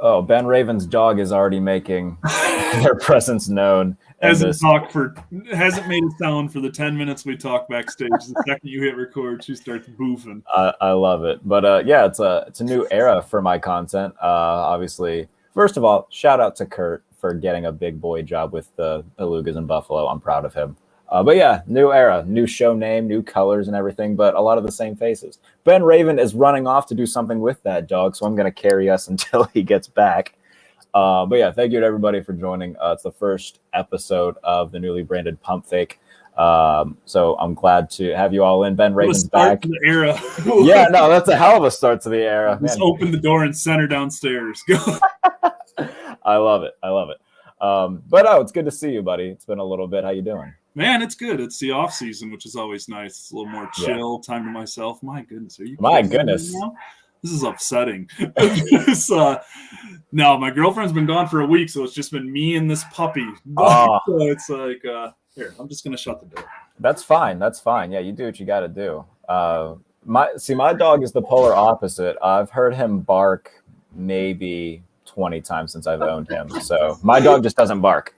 Oh, Ben Raven's dog is already making their presence known. Hasn't made a sound for the 10 minutes we talk backstage. The second you hit record, she starts boofing. I love it. But yeah, it's a new era for my content. Obviously, first of all, shout out to Kurt for getting a big boy job with the Belugas in Buffalo. I'm proud of him. But yeah, new era, new show name, new colors and everything, but a lot of the same faces. Ben Raven is running off to do something with that dog, so I'm going to carry us until he gets back. But yeah, thank you to everybody for joining. It's the first episode of the newly branded Pump Fake. So I'm glad to have you all in. Ben Raven's back. The era. Yeah, no, that's a hell of a start to the era. Just open the door and send her downstairs. Go. I love it. But no, it's good to see you, buddy. It's been a little bit. How you doing? Man, it's good. It's the off season, which is always nice. It's a little more chill, time to myself. My goodness, are you? My goodness, this is upsetting. No, my girlfriend's been gone for a week, so it's just been me and this puppy. So it's like, here, I'm just gonna shut the door. That's fine. Yeah, you do what you got to do. My dog is the polar opposite. I've heard him bark maybe 20 times since I've owned him. So my dog just doesn't bark.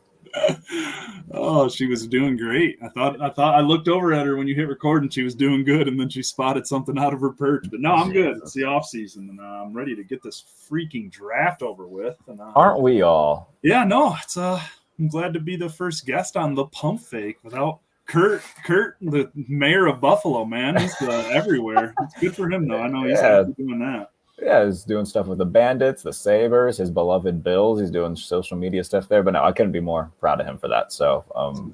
Oh, she was doing great. I thought I looked over at her when you hit record and she was doing good, and then she spotted something out of her perch. But no, I'm good. It's the off season, and I'm ready to get this freaking draft over with. And, aren't we all? Yeah, no, it's I'm glad to be the first guest on the Pump Fake without Kurt, the mayor of Buffalo. Man, he's everywhere. It's good for him though. I know he's doing that. Yeah, he's doing stuff with the Bandits, the Sabres, his beloved Bills. He's doing social media stuff there. But no, I couldn't be more proud of him for that. So,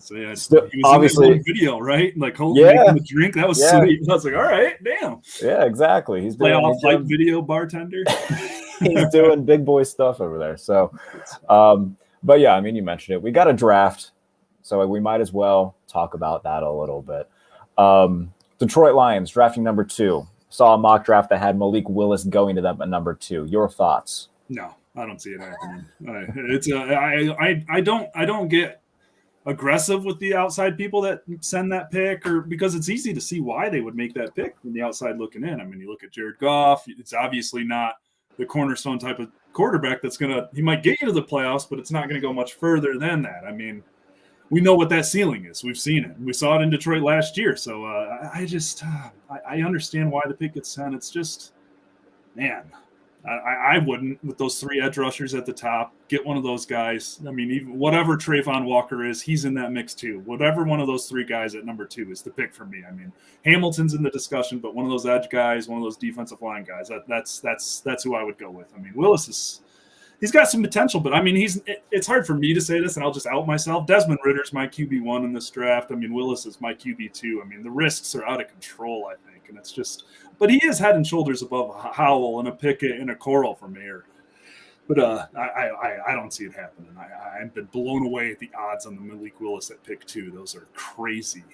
he was obviously in that video, right? Like making the drink. That was sweet. I was like, all right, damn. Yeah, exactly. He's doing playoff video bartender. He's doing big boy stuff over there. So, but yeah, I mean, you mentioned it. We got a draft, so we might as well talk about that a little bit. Detroit Lions drafting number 2. Saw a mock draft that had Malik Willis going to them at number 2. Your thoughts? No, I don't see it happening. I don't get aggressive with the outside people that send that pick, or because it's easy to see why they would make that pick from the outside looking in. I mean, you look at Jared Goff. It's obviously not the cornerstone type of quarterback he might get you to the playoffs, but it's not going to go much further than that. I mean, we know what that ceiling is. We've seen it. We saw it in Detroit last year. So I understand why the pick gets sent. It's just, man, I wouldn't, with those 3 edge rushers at the top, get one of those guys. I mean, even whatever Trayvon Walker is, he's in that mix too. Whatever one of those 3 guys at number 2 is the pick for me. I mean, Hamilton's in the discussion, but one of those edge guys, one of those defensive line guys, that's who I would go with. I mean, Willis he's got some potential, but I mean, it's hard for me to say this, and I'll just out myself. Desmond Ritter's my QB1 in this draft. I mean, Willis is my QB2. I mean, the risks are out of control, I think, and it's just. But he is head and shoulders above a Howell and a Pickett and a Corral for Mayer. But I don't see it happening. I've been blown away at the odds on the Malik Willis at pick 2. Those are crazy.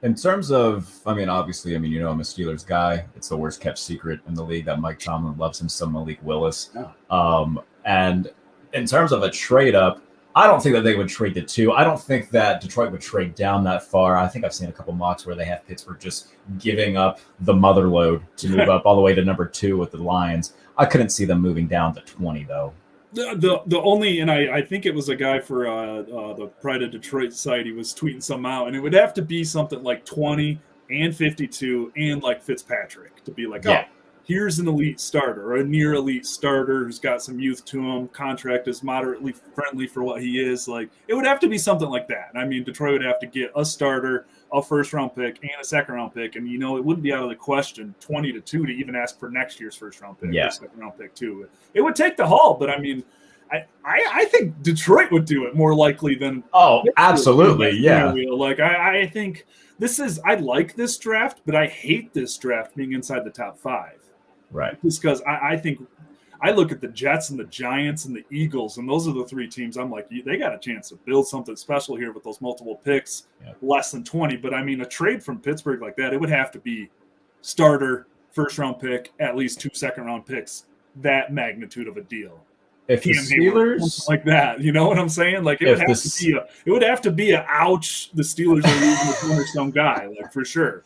In terms of, I'm a Steelers guy. It's the worst kept secret in the league that Mike Tomlin loves him some Malik Willis. Yeah. And in terms of a trade up, I don't think that they would trade the 2. I don't think that Detroit would trade down that far. I think I've seen a couple mocks where they have Pittsburgh just giving up the mother load to move up all the way to number 2 with the Lions. I couldn't see them moving down to 20 though. The only, and I think it was a guy for the Pride of Detroit site, he was tweeting some out, and it would have to be something like 20 and 52 and like Fitzpatrick to be like, here's an elite starter or a near elite starter who's got some youth to him. Contract is moderately friendly for what he is. Like, it would have to be something like that. I mean, Detroit would have to get a starter, a first-round pick, and a second-round pick. And, it wouldn't be out of the question 20-2 to even ask for next year's first-round pick or second-round pick, too. It would take the haul, but, I mean, I think Detroit would do it more likely than – Oh, absolutely, yeah. Like, I think this is – I like this draft, but I hate this draft being inside the top 5. Right. Just because I think I look at the Jets and the Giants and the Eagles, and those are the 3 teams I'm like, they got a chance to build something special here with those multiple picks, less than 20. But, I mean, a trade from Pittsburgh like that, it would have to be starter, first-round pick, at least 2 second-round picks, that magnitude of a deal. If the Steelers like that, you know what I'm saying? Like it would have to be a ouch. The Steelers are losing the cornerstone guy, like for sure.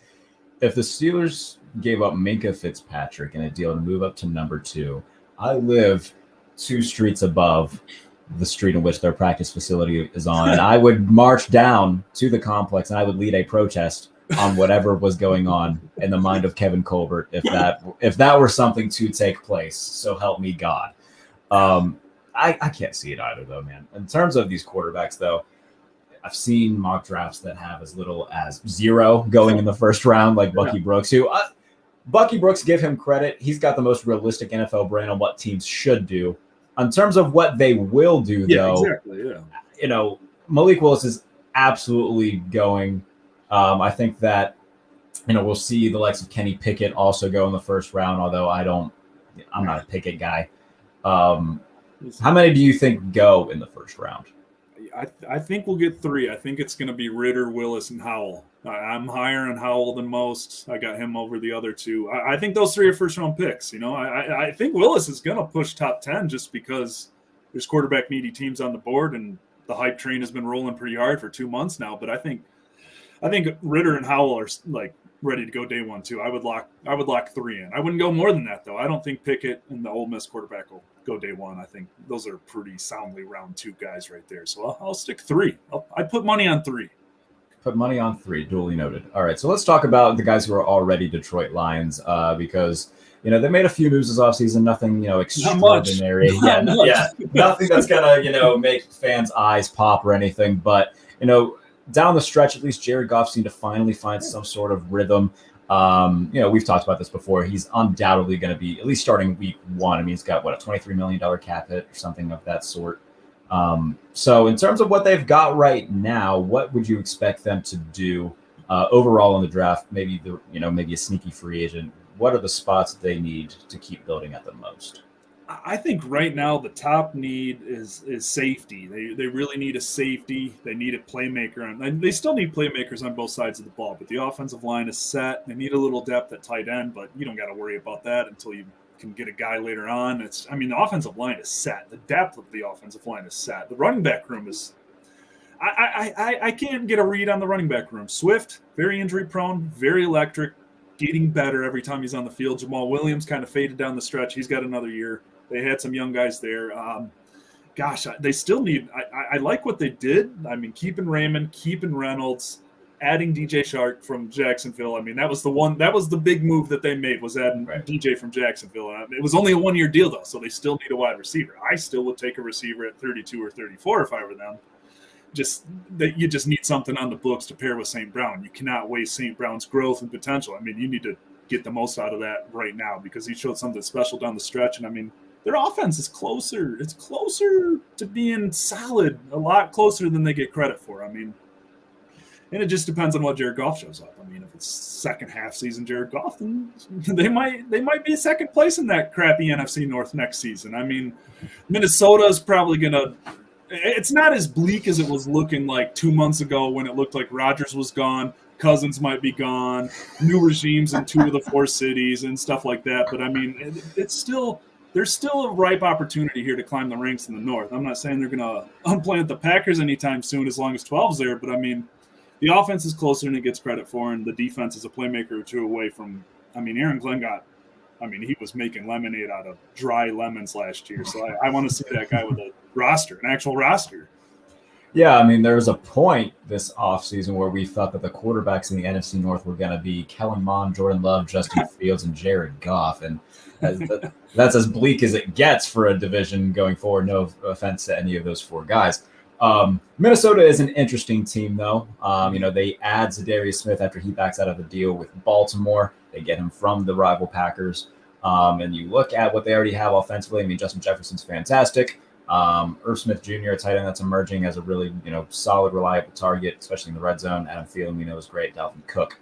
If the Steelers gave up Minkah Fitzpatrick in a deal to move up to number 2, I live 2 streets above the street in which their practice facility is on, and I would march down to the complex and I would lead a protest on whatever was going on in the mind of Kevin Colbert if that were something to take place. So help me God. I can't see it either, though, man. In terms of these quarterbacks, though, I've seen mock drafts that have as little as 0 going in the first round, like Bucky Brooks, who Bucky Brooks, give him credit. He's got the most realistic NFL brain on what teams should do. In terms of what they will do, though, you know, Malik Willis is absolutely going. I think that, you know, we'll see the likes of Kenny Pickett also go in the first round, although I'm not a Pickett guy. How many do you think go in the first round? I think we'll get 3. I think it's going to be Ritter, Willis, and Howell. I'm higher on Howell than most. I got him over the other 2. I think those 3 are first-round picks. You know, I think Willis is going to push top 10 just because there's quarterback-needy teams on the board, and the hype train has been rolling pretty hard for 2 months now. But I think Ritter and Howell are like ready to go day 1 too. I would lock 3 in. I wouldn't go more than that though. I don't think Pickett and the Ole Miss quarterback will go day 1. I think those are pretty soundly round 2 guys right there. So I'll stick 3. I put money on 3. Put money on 3. Duly noted. All right, so let's talk about the guys who are already Detroit Lions because, you know, they made a few moves this offseason. Nothing, you know, extraordinary. Nothing that's gonna, you know, make fans' eyes pop or anything. But, you know, down the stretch, at least Jared Goff seemed to finally find some sort of rhythm. You know, we've talked about this before. He's undoubtedly going to be at least starting week 1. I mean, he's got a $23 million cap hit or something of that sort. So in terms of what they've got right now, what would you expect them to do overall in the draft? Maybe maybe a sneaky free agent. What are the spots they need to keep building at the most? I think right now the top need is safety. They really need a safety. They need a playmaker, and they still need playmakers on both sides of the ball. But the offensive line is set. They need a little depth at tight end, but you don't got to worry about that until you can get a guy later on. The offensive line is set. The depth of the offensive line is set. The running back room is. I can't get a read on the running back room. Swift, very injury prone, very electric, getting better every time he's on the field. Jamal Williams kind of faded down the stretch. He's got another year. They had some young guys there. They still need – I like what they did. I mean, keeping Raymond, keeping Reynolds, adding DJ Shark from Jacksonville. I mean, that was the big move that they made was adding DJ from Jacksonville. It was only a 1-year deal, though, so they still need a wide receiver. I still would take a receiver at 32 or 34 if I were them. You just need something on the books to pair with St. Brown. You cannot waste St. Brown's growth and potential. I mean, you need to get the most out of that right now because he showed something special down the stretch. And, I mean, their offense is closer. It's closer to being solid, a lot closer than they get credit for. I mean, and it just depends on what Jared Goff shows up. I mean, if it's second half season Jared Goff, then they might be second place in that crappy NFC North next season. I mean, Minnesota is probably going to – it's not as bleak as it was looking like 2 months ago when it looked like Rodgers was gone, Cousins might be gone, new regimes in 2 of the 4 cities and stuff like that. But, I mean, it's still – there's still a ripe opportunity here to climb the ranks in the North. I'm not saying they're going to unplant the Packers anytime soon as long as 12's there, but, I mean, the offense is closer than it gets credit for, and the defense is a playmaker or 2 away from – I mean, Aaron Glenn he was making lemonade out of dry lemons last year, so I want to see that guy with an actual roster. Yeah, I mean, there was a point this offseason where we thought that the quarterbacks in the NFC North were going to be Kellen Mond, Jordan Love, Justin Fields, and Jared Goff, and that's as bleak as it gets for a division going forward. No offense to any of those 4 guys. Minnesota is an interesting team, though. They add Zadarius Smith after he backs out of the deal with Baltimore. They get him from the rival Packers. And you look at what they already have offensively. I mean, Justin Jefferson's fantastic. Irv Smith Jr., a tight end that's emerging as a really, solid, reliable target, especially in the red zone. Adam Thielen, is great. Dalvin Cook.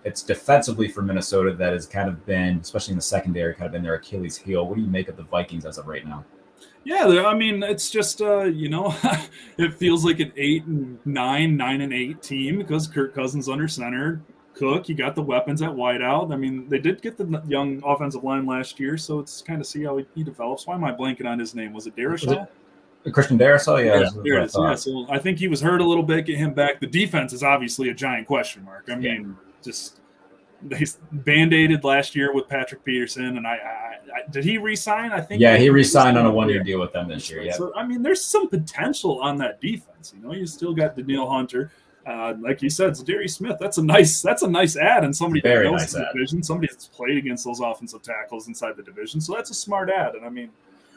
It's defensively for Minnesota that has kind of been, especially in the secondary, kind of been their Achilles heel. What do you make of the Vikings as of right now? Yeah, I mean, it's just, it feels like an 8-9, 9-8 team because Kirk Cousins under center. Cook, you got the weapons at wideout. I mean, they did get the young offensive line last year, so it's kind of see how he develops. Why am I blanking on his name? Was it Darrisaw? Christian Darrisaw? Yeah. There it is. Yeah, so I think he was hurt a little bit. Get him back. The defense is obviously a giant question mark. I mean, just they band-aided last year with Patrick Peterson, and I did he re-sign? I think. Yeah, he re-signed on a 1-year deal with them this year. Yeah. So I mean, there's some potential on that defense. You know, you still got Danielle Hunter, like you said, Zadarius Smith. That's a nice add, and somebody that knows the division, somebody that's played against those offensive tackles inside the division. So that's a smart add, and I mean.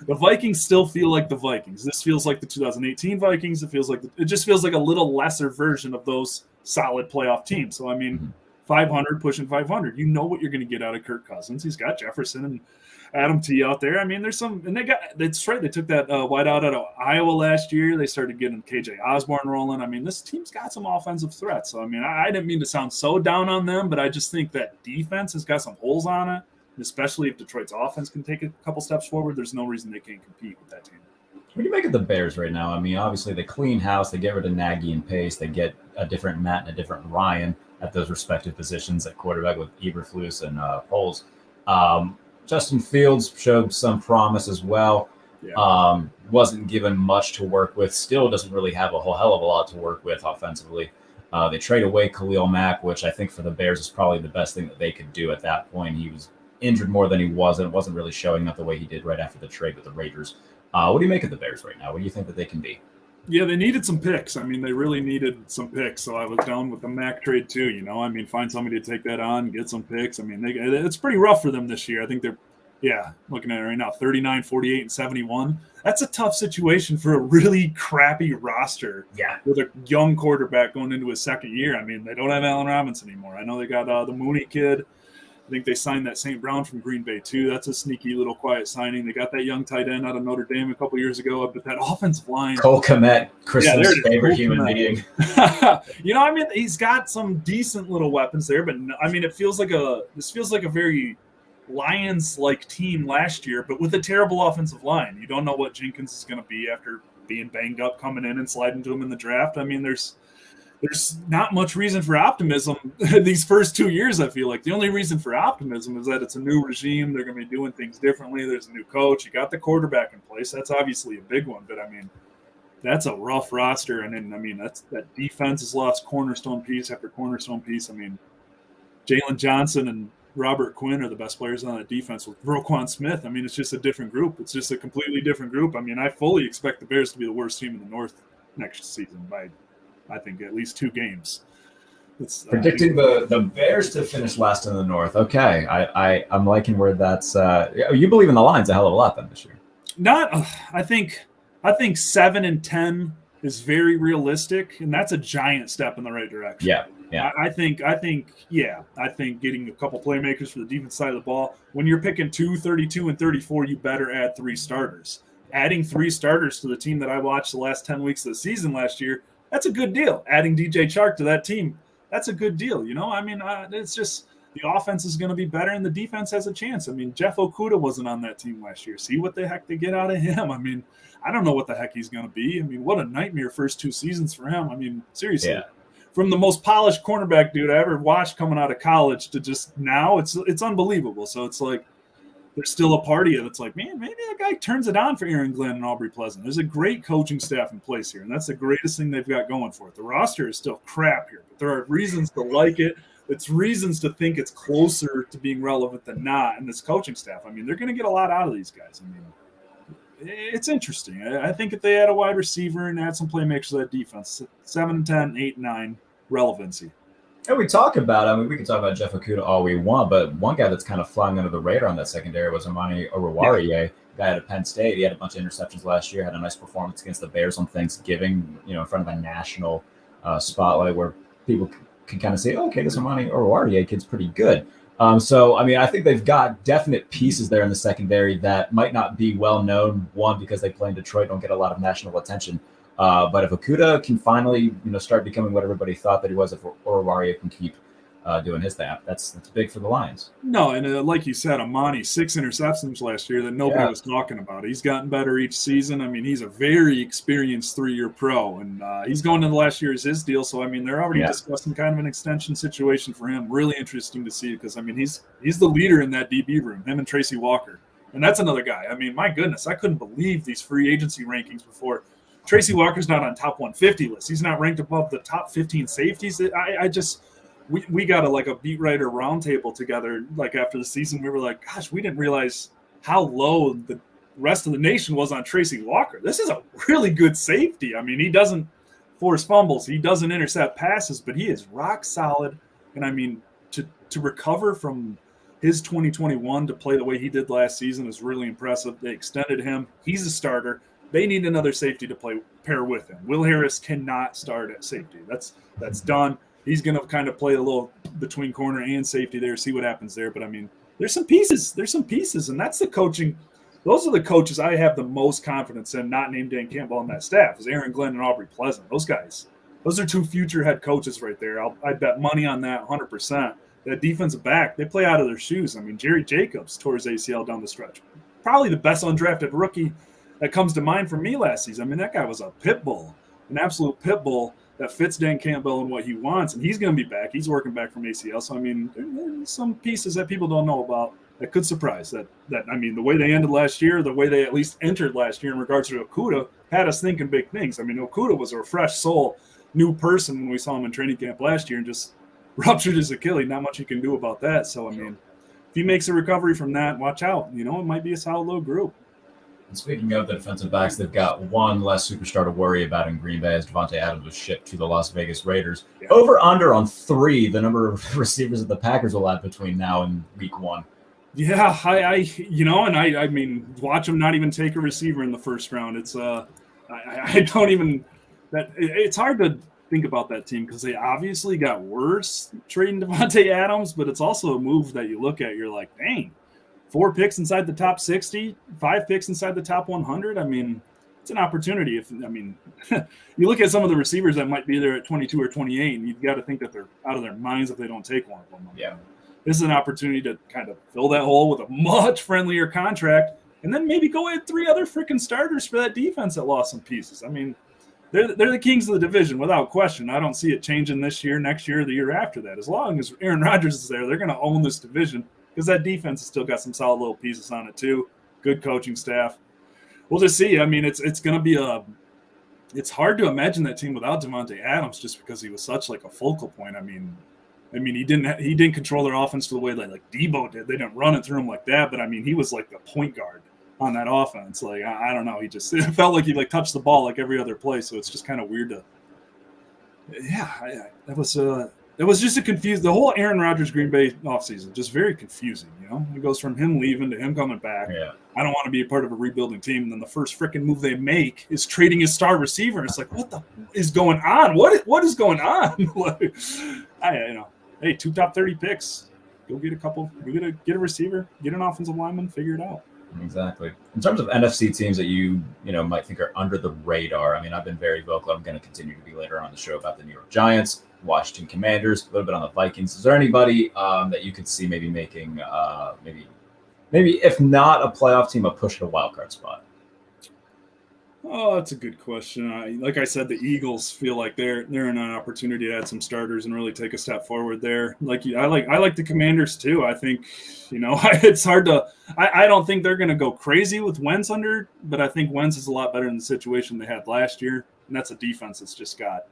The Vikings still feel like the Vikings. This feels like the 2018 Vikings. It just feels like a little lesser version of those solid playoff teams. So I mean, 500 pushing 500. You know what you're going to get out of Kirk Cousins. He's got Jefferson and Adam T out there. I mean, there's some, and that's right. They took that wideout out of Iowa last year. They started getting KJ Osborne rolling. I mean, this team's got some offensive threats. So I mean, I didn't mean to sound so down on them, but I just think that defense has got some holes on it. Especially if Detroit's offense can take a couple steps forward, there's no reason they can't compete with that team. What do you make of the Bears right now? I mean, obviously they clean house, they get rid of Nagy and Pace, they get a different Matt and a different Ryan at those respective positions at quarterback with Eberflus and Poles. Justin Fields showed some promise as well. Yeah. Wasn't given much to work with. Still doesn't really have a whole hell of a lot to work with offensively. They trade away Khalil Mack, which I think for the Bears is probably the best thing that they could do at that point. He was injured more than he wasn't really showing up the way he did right after the trade with the Raiders. What do you make of the Bears right now? What do you think that they can be? Yeah, they needed some picks. I mean, they really needed some picks. So I was down with the Mac trade too. You know, I mean, find somebody to take that on, get some picks. I mean, it's pretty rough for them this year. I think they're, looking at it right now, 39, 48, and 71. That's a tough situation for a really crappy roster. Yeah, with a young quarterback going into his second year. I mean, they don't have Allen Robinson anymore. I know they got the Mooney kid. I think they signed that St. Brown from Green Bay, too. That's a sneaky little quiet signing. They got that young tight end out of Notre Dame a couple years ago, but that offensive line. Cole Kmet, Kristen's favorite human being. You know, I mean, he's got some decent little weapons there, but I mean, this feels like a very Lions-like team last year, but with a terrible offensive line. You don't know what Jenkins is going to be after being banged up coming in and sliding to him in the draft. I mean, there's not much reason for optimism these first 2 years, I feel like. The only reason for optimism is that it's a new regime. They're going to be doing things differently. There's a new coach. You got the quarterback in place. That's obviously a big one. But, I mean, that's a rough roster. And then, I mean, that defense has lost cornerstone piece after cornerstone piece. I mean, Jalen Johnson and Robert Quinn are the best players on that defense with Roquan Smith. I mean, it's just a different group. It's just a completely different group. I mean, I fully expect the Bears to be the worst team in the North next season by – I think at least 2 games. Predicting the Bears to finish last in the North. Okay, I'm liking where that's. You believe in the Lions a hell of a lot then this year. I think 7-10 is very realistic, and that's a giant step in the right direction. Yeah. I think getting a couple playmakers for the defense side of the ball. When you're picking 2, 32, and 34, you better add 3 starters. Adding 3 starters to the team that I watched the last 10 weeks of the season last year. That's a good deal. Adding DJ Chark to that team, that's a good deal. You know, I mean, it's just the offense is going to be better and the defense has a chance. I mean, Jeff Okudah wasn't on that team last year. See what the heck they get out of him. I mean, I don't know what the heck he's going to be. I mean, what a nightmare first 2 seasons for him. I mean, seriously. Yeah. From the most polished cornerback dude I ever watched coming out of college to just now, it's unbelievable. So it's like, there's still a party that's like, man, maybe that guy turns it on for Aaron Glenn and Aubrey Pleasant. There's a great coaching staff in place here, and that's the greatest thing they've got going for it. The roster is still crap here, but there are reasons to like it. It's reasons to think it's closer to being relevant than not. And this coaching staff, I mean, they're going to get a lot out of these guys. I mean, it's interesting. I think if they add a wide receiver and add some playmakers to that defense, 7-10, 8-9, relevancy. And we can talk about Jeff Okudah all we want, but one guy that's kind of flying under the radar on that secondary was Amani Oruwariye, guy at Penn State. He had a bunch of interceptions last year, had a nice performance against the Bears on Thanksgiving, in front of a national spotlight where people can kind of say, okay, this Amani Oruwariye kid's pretty good. So, I mean, I think they've got definite pieces there in the secondary that might not be well known, one, because they play in Detroit, don't get a lot of national attention. But if Okudah can finally, start becoming what everybody thought that he was, if Oruwariye can keep doing his thing, that's big for the Lions. No, and like you said, Amani, 6 interceptions last year that nobody was talking about. He's gotten better each season. I mean, he's a very experienced 3-year pro, and he's going into last year as his deal. So, I mean, they're already discussing kind of an extension situation for him. Really interesting to see because, I mean, he's the leader in that DB room, him and Tracy Walker. And that's another guy. I mean, my goodness, I couldn't believe these free agency rankings before. Tracy Walker's not on top 150 list. He's not ranked above the top 15 safeties. we got a beat writer roundtable together. Like after the season, we were like, gosh, we didn't realize how low the rest of the nation was on Tracy Walker. This is a really good safety. I mean, he doesn't force fumbles, he doesn't intercept passes, but he is rock solid. And I mean, to recover from his 2021 to play the way he did last season is really impressive. They extended him. He's a starter. They need another safety to pair with him. Will Harris cannot start at safety. That's done. He's going to kind of play a little between corner and safety there, see what happens there. But I mean, there's some pieces. And that's the coaching. Those are the coaches I have the most confidence in, not named Dan Campbell on that staff, is Aaron Glenn and Aubrey Pleasant. Those guys, those are two future head coaches right there. I'd bet money on that 100%. That defensive back, they play out of their shoes. I mean, Jerry Jacobs tore his ACL down the stretch. Probably the best undrafted rookie that comes to mind for me last season. I mean, that guy was a pit bull, an absolute pit bull that fits Dan Campbell and what he wants, and he's going to be back. He's working back from ACL. So, I mean, there's some pieces that people don't know about that could surprise. That I mean, the way they ended last year, the way they at least entered last year in regards to Okudah had us thinking big things. I mean, Okudah was a fresh soul, new person when we saw him in training camp last year and just ruptured his Achilles. Not much you can do about that. So, I mean, if he makes a recovery from that, watch out. You know, it might be a solid little group. And speaking of the defensive backs, they've got one less superstar to worry about in Green Bay as Devontae Adams was shipped to the Las Vegas Raiders. Yeah. Over under on 3, the number of receivers that the Packers will have between now and week 1. Yeah, I mean, watch them not even take a receiver in the first round. It's I don't even that it's hard to think about that team because they obviously got worse trading Devontae Adams, but it's also a move that you look at, you're like, dang, 4 picks inside the top 60, 5 picks inside the top 100. I mean, it's an opportunity. You look at some of the receivers that might be there at 22 or 28, and you've got to think that they're out of their minds if they don't take one of them. Yeah. This is an opportunity to kind of fill that hole with a much friendlier contract and then maybe go add 3 other freaking starters for that defense that lost some pieces. I mean, they're the kings of the division without question. I don't see it changing this year, next year, the year after that. As long as Aaron Rodgers is there, they're going to own this division because that defense has still got some solid little pieces on it too. Good coaching staff. We'll just see. I mean, it's going to be it's hard to imagine that team without Devontae Adams just because he was such like a focal point. I mean, he didn't control their offense the way like Debo did. They didn't run it through him like that, but I mean, he was like the point guard on that offense. Like, I don't know. It felt like he like touched the ball like every other play. So it's just kind of weird that was just the whole Aaron Rodgers Green Bay offseason, just very confusing. You know, it goes from him leaving to him coming back. Yeah. I don't want to be a part of a rebuilding team. And then the first freaking move they make is trading his star receiver. It's like, what the is going on? What is going on? Like, hey, 2 top 30 picks. Go get a couple. Get a receiver. Get an offensive lineman. Figure it out. Exactly. In terms of NFC teams that you might think are under the radar, I mean, I've been very vocal. I'm going to continue to be later on the show about the New York Giants, Washington Commanders, a little bit on the Vikings. Is there anybody that you could see maybe making maybe if not a playoff team, a push at a wild card spot? Oh, that's a good question. Like I said, the Eagles feel like they're in an opportunity to add some starters and really take a step forward there. I like the Commanders too. I think, it's hard to. I don't think they're going to go crazy with Wentz under, but I think Wentz is a lot better in the situation they had last year, and that's a defense that's just got.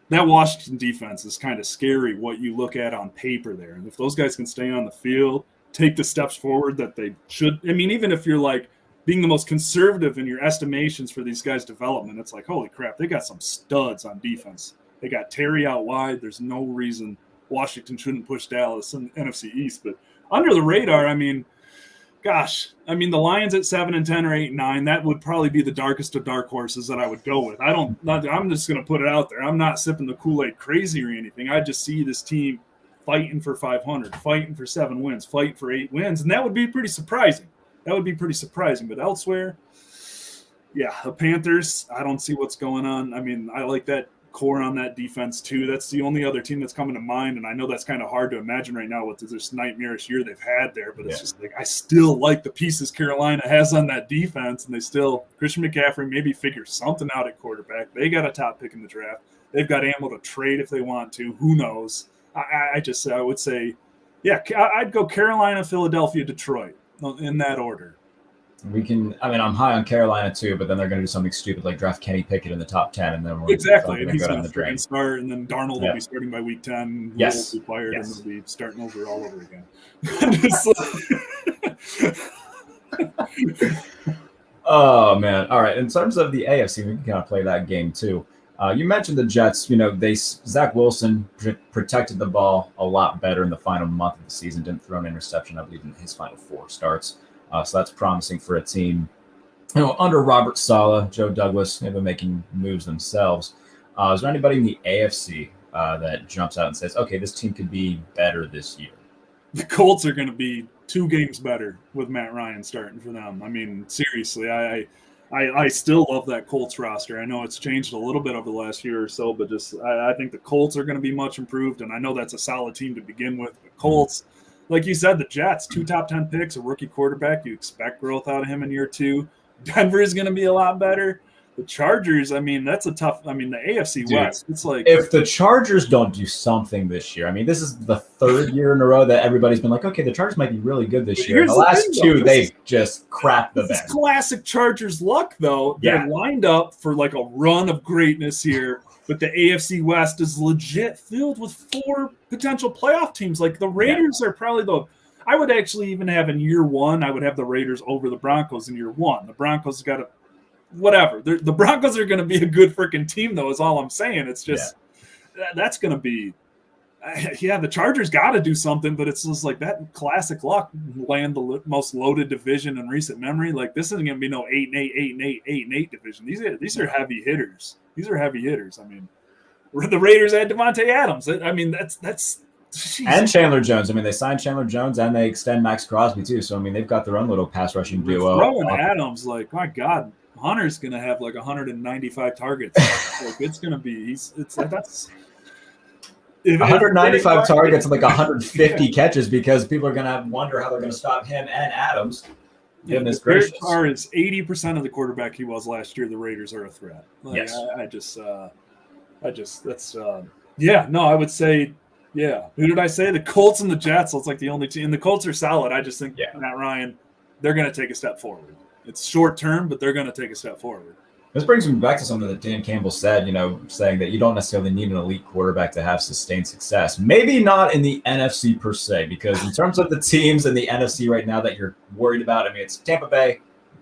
That Washington defense is kind of scary. What you look at on paper there, and if those guys can stay on the field, take the steps forward that they should. I mean, even if you're like. Being the most conservative in your estimations for these guys' development, it's like, holy crap, they got some studs on defense. They got Terry out wide. There's no reason Washington shouldn't push Dallas in the NFC East. But under the radar, I mean, gosh, the Lions at 7-10 or 8-9, that would probably be the darkest of dark horses that I would go with. I'm just going to put it out there. I'm not sipping the Kool-Aid crazy or anything. I just see this team fighting for 500, fighting for 7 wins, fighting for 8 wins, and that would be pretty surprising. But elsewhere, yeah, the Panthers, I don't see what's going on. I mean, I like that core on that defense too. That's the only other team that's coming to mind, and I know that's kind of hard to imagine right now with this nightmarish year they've had there, but it's just like I still like the pieces Carolina has on that defense, and Christian McCaffrey maybe figure something out at quarterback. They got a top pick in the draft. They've got ammo to trade if they want to. Who knows? I would say, yeah, I'd go Carolina, Philadelphia, Detroit. In that order. We can. I mean, I'm high on Carolina too, but then they're going to do something stupid like draft Kenny Pickett in the top 10, and then we're Exactly, going and to he's go going down to the drain. freaking start, and then Darnold will Yeah. be starting by week 10. Yes. Will be fired, Yes. and they'll be starting over all over again. Oh man! All right. In terms of the AFC, we can kind of play that game too. You mentioned the Jets. You know, Zach Wilson protected the ball a lot better in the final month of the season. Didn't throw an interception, I believe, in his final 4 starts. So that's promising for a team. You know, under Robert Saleh, Joe Douglas, they've been making moves themselves. Is there anybody in the AFC that jumps out and says, "Okay, this team could be better this year"? The Colts are going to be 2 games better with Matt Ryan starting for them. I mean, seriously, I still love that Colts roster. I know it's changed a little bit over the last year or so, but just I think the Colts are going to be much improved, and I know that's a solid team to begin with. The Colts, like you said, the Jets, 2 top 10 picks, a rookie quarterback. You expect growth out of him in year 2. Denver is going to be a lot better. The Chargers, I mean, that's a tough. I mean, the AFC West. It's like if the Chargers don't do something this year, I mean, this is the 3rd year in a row that everybody's been like, okay, the Chargers might be really good this year. Here's The the last thing, though. 2, they've just crapped the this bed. is classic Chargers luck, though. Yeah. They're lined up for like a run of greatness here, but the AFC West is legit filled with 4 potential playoff teams. Like the Raiders are probably I would actually even have in year 1, I would have the Raiders over the Broncos in year 1. The Broncos got to whatever. The Broncos are going to be a good freaking team, though, is all I'm saying. It's just that's going to be the Chargers got to do something, but it's just like that classic luck land the most loaded division in recent memory. Like this isn't going to be no 8-8, 8-8, 8-8 division. These are heavy hitters. These are heavy hitters. I mean, the Raiders had Devontae Adams. I mean, that's geez. And Chandler Jones. I mean, they signed Chandler Jones and they extend Max Crosby too. So I mean, they've got their own little pass rushing duo. Throwing Adams, like my God, Hunter's going to have like 195 targets. Like it's going to be that's 195 targets and like 150 catches because people are going to wonder how they're going to stop him and Adams. Goodness gracious. Derek Carr is 80% of the quarterback he was last year. The Raiders are a threat. Like, yes. I would say, Who did I say? The Colts and the Jets. It's like the only team. And the Colts are solid. I just think Matt Ryan, they're going to take a step forward. It's short term, but they're going to take a step forward. This brings me back to something that Dan Campbell said, saying that you don't necessarily need an elite quarterback to have sustained success. Maybe not in the NFC per se, because in terms of the teams in the NFC right now that you're worried about, I mean, it's Tampa Bay,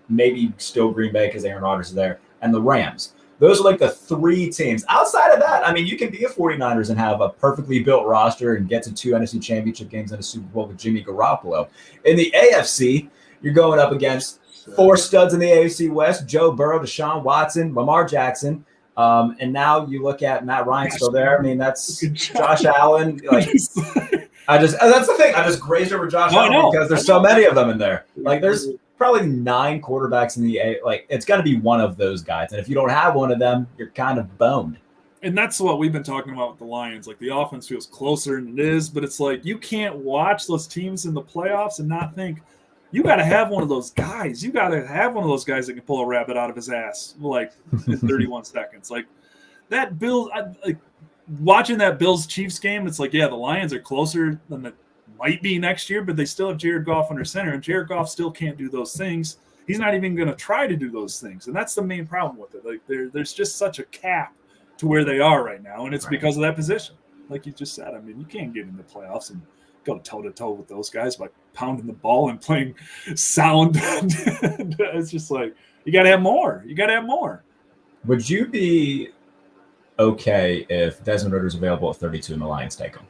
maybe still Green Bay because Aaron Rodgers is there, and the Rams. Those are like the 3 teams. Outside of that, I mean, you can be a 49ers and have a perfectly built roster and get to 2 NFC championship games and a Super Bowl with Jimmy Garoppolo. In the AFC, you're going up against 4 studs in the AFC West: Joe Burrow, Deshaun Watson, Lamar Jackson, and now you look at Matt Ryan still there. I mean, that's Josh Allen. Like, that's the thing. I just grazed over Josh Allen because there's so many of them in there. Like, there's probably 9 quarterbacks in the A. Like, it's got to be one of those guys, and if you don't have one of them, you're kind of boned. And that's what we've been talking about with the Lions. Like, the offense feels closer than it is, but it's like you can't watch those teams in the playoffs and not think, you got to have one of those guys. You got to have one of those guys that can pull a rabbit out of his ass, like in 31 seconds. Like that Bills, watching that Bills-Chiefs game, it's like, the Lions are closer than it might be next year, but they still have Jared Goff under center, and Jared Goff still can't do those things. He's not even going to try to do those things, and that's the main problem with it. Like there's just such a cap to where they are right now, and it's because of that position. Like you just said, I mean, you can't get in the playoffs and go toe-to-toe with those guys by pounding the ball and playing sound. It's just like, you got to have more. Would you be okay if Desmond Ritter's available at 32 and the Lions take him?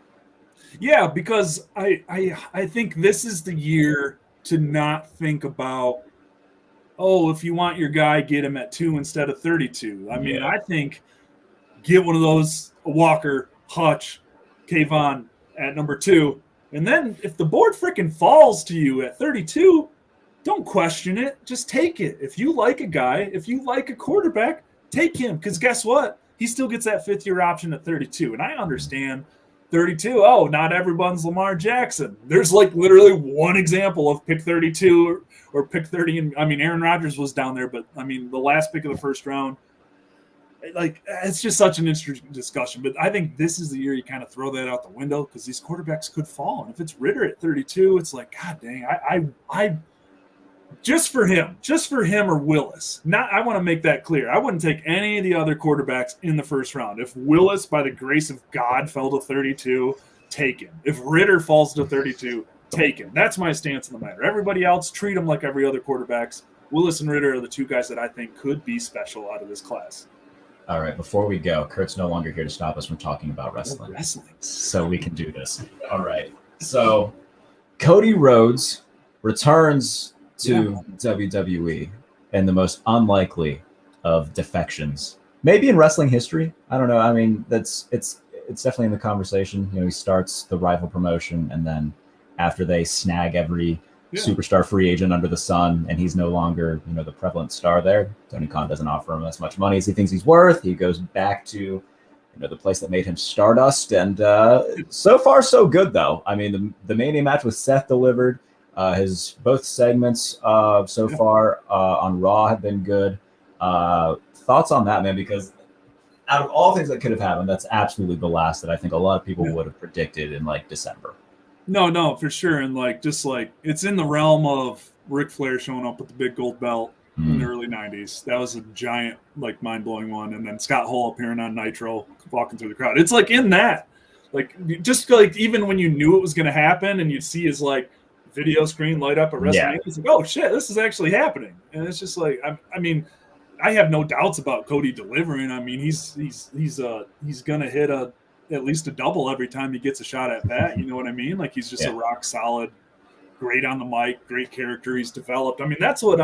Yeah, because I think this is the year to not think about, if you want your guy, get him at 2 instead of 32. I mean, I think get one of those, Walker, Hutch, Kayvon at number 2. And then if the board freaking falls to you at 32, don't question it. Just take it. If you like a guy, if you like a quarterback, take him. Because guess what? He still gets that 5th-year option at 32. And I understand 32. Not everyone's Lamar Jackson. There's like literally one example of pick 32 or pick 30. And I mean, Aaron Rodgers was down there, but I mean, the last pick of the first round, like, it's just such an interesting discussion. But I think this is the year you kind of throw that out the window because these quarterbacks could fall. And if it's Ritter at 32, it's like, God dang, just for him or Willis. Not, I want to make that clear. I wouldn't take any of the other quarterbacks in the first round. If Willis, by the grace of God, fell to 32, take him. If Ritter falls to 32, take him. That's my stance on the matter. Everybody else, treat them like every other quarterbacks. Willis and Ritter are the two guys that I think could be special out of this class. All right, before we go, Kurt's no longer here to stop us from talking about wrestling. So we can do this. All right. So Cody Rhodes returns to WWE in the most unlikely of defections. Maybe in wrestling history. I don't know. I mean, it's definitely in the conversation. You know, he starts the rival promotion, and then after they snag every superstar free agent under the sun, and he's no longer, you know, the prevalent star there, Tony Khan doesn't offer him as much money as he thinks he's worth. He goes back to, you know, the place that made him Stardust, and so far so good though. I mean, the Mania match with Seth delivered. His both segments so far on Raw have been good. Thoughts on that, man? Because out of all things that could have happened, that's absolutely the last that I think a lot of people would have predicted in like December. No, for sure. And like, just like, it's in the realm of Ric Flair showing up with the big gold belt in the early 90s. That was a giant, like, mind-blowing one. And then Scott Hall appearing on Nitro, walking through the crowd. It's like in that, like, just like, even when you knew it was going to happen and you'd see his like video screen light up at WrestleMania, it's like, oh shit, this is actually happening. And it's just like, I mean, I have no doubts about Cody delivering. I mean, he's going to hit at least a double every time he gets a shot at that. You know what I mean? Like, he's just a rock solid, great on the mic, great character he's developed. I mean, that's what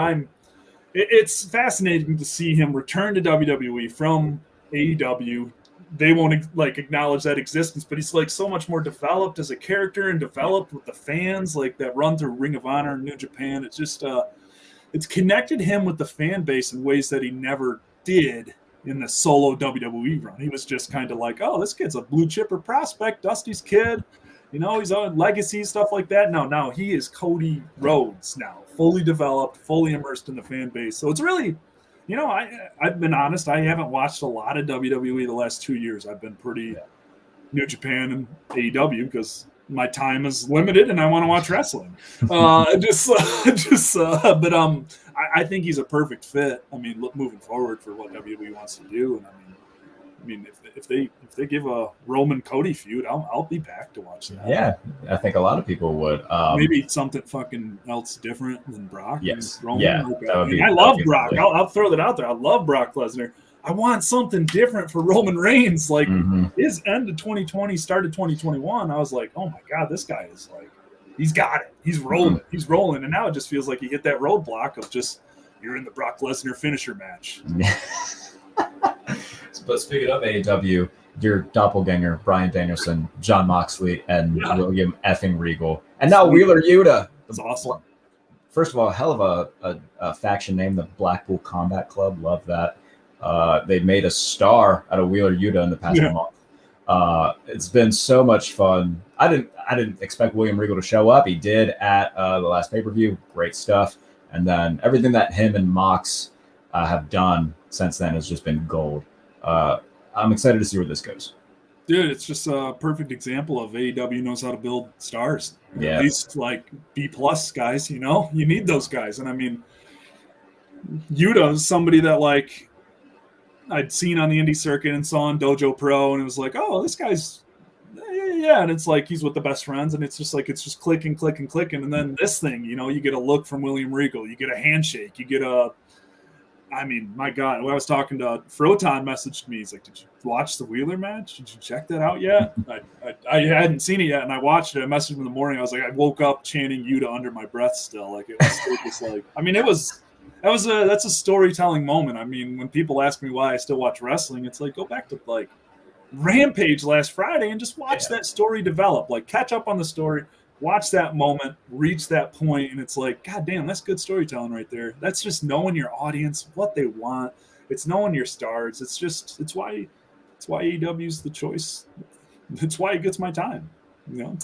it's fascinating to see him return to WWE from AEW. They won't like acknowledge that existence, but he's like so much more developed as a character and developed with the fans, like that run through Ring of Honor and New Japan. It's just, it's connected him with the fan base in ways that he never did in the solo WWE run. He was just kind of like, oh, this kid's a blue chipper prospect, Dusty's kid. You know, he's on legacy, stuff like that. No, now he is Cody Rhodes now, fully developed, fully immersed in the fan base. So it's really, you know, I've been honest, I haven't watched a lot of WWE the last 2 years. I've been pretty New Japan and AEW because my time is limited and I want to watch wrestling. But I think he's a perfect fit. I mean, moving forward for what WWE wants to do. And I mean, if they give a Roman Cody feud, I'll be back to watch that. Yeah, I think a lot of people would. Maybe something fucking else different than Brock. Yes, Roman. yeah. I love Brock. I'll throw that out there. I love Brock Lesnar. I want something different for Roman Reigns. Like his end of 2020, started 2021. I was like, oh my God, this guy is like, he's got it. He's rolling. He's rolling. And now it just feels like he hit that roadblock of just, you're in the Brock Lesnar finisher match. But speaking of AEW, your doppelganger, Bryan Danielson, Jon Moxley, and William effing Regal. And now Wheeler Yuta. That's awesome. First of all, hell of a faction name, the Blackpool Combat Club. Love that. They made a star out of Wheeler Yuta in the past month. It's been so much fun. I didn't expect William Regal to show up. He did at the last pay-per-view. Great stuff. And then everything that him and Mox have done since then has just been gold. I'm excited to see where this goes. Dude, it's just a perfect example of AEW knows how to build stars. Yeah. At least like B+ guys, you know? You need those guys. And I mean, Yuta is somebody that like I'd seen on the indie circuit and saw on Dojo Pro, and it was like, oh, this guy's and it's like he's with the best friends, and it's just clicking. And then this thing, you know, you get a look from William Regal, you get a handshake, you get I mean, my God, when I was talking to Froton, messaged me. He's like, did you watch the Wheeler match? Did you check that out yet? I hadn't seen it yet, and I watched it. I messaged him in the morning. I was like, I woke up chanting Yuta under my breath still. Like, it was just like, I mean, that's a storytelling moment. I mean, when people ask me why I still watch wrestling, it's like, go back to like Rampage last Friday and just watch that story develop. Like, catch up on the story. Watch that moment, reach that point, and it's like, God damn, that's good storytelling right there. That's just knowing your audience, what they want. It's knowing your stars. It's why AEW's the choice. It's why it gets my time. You know?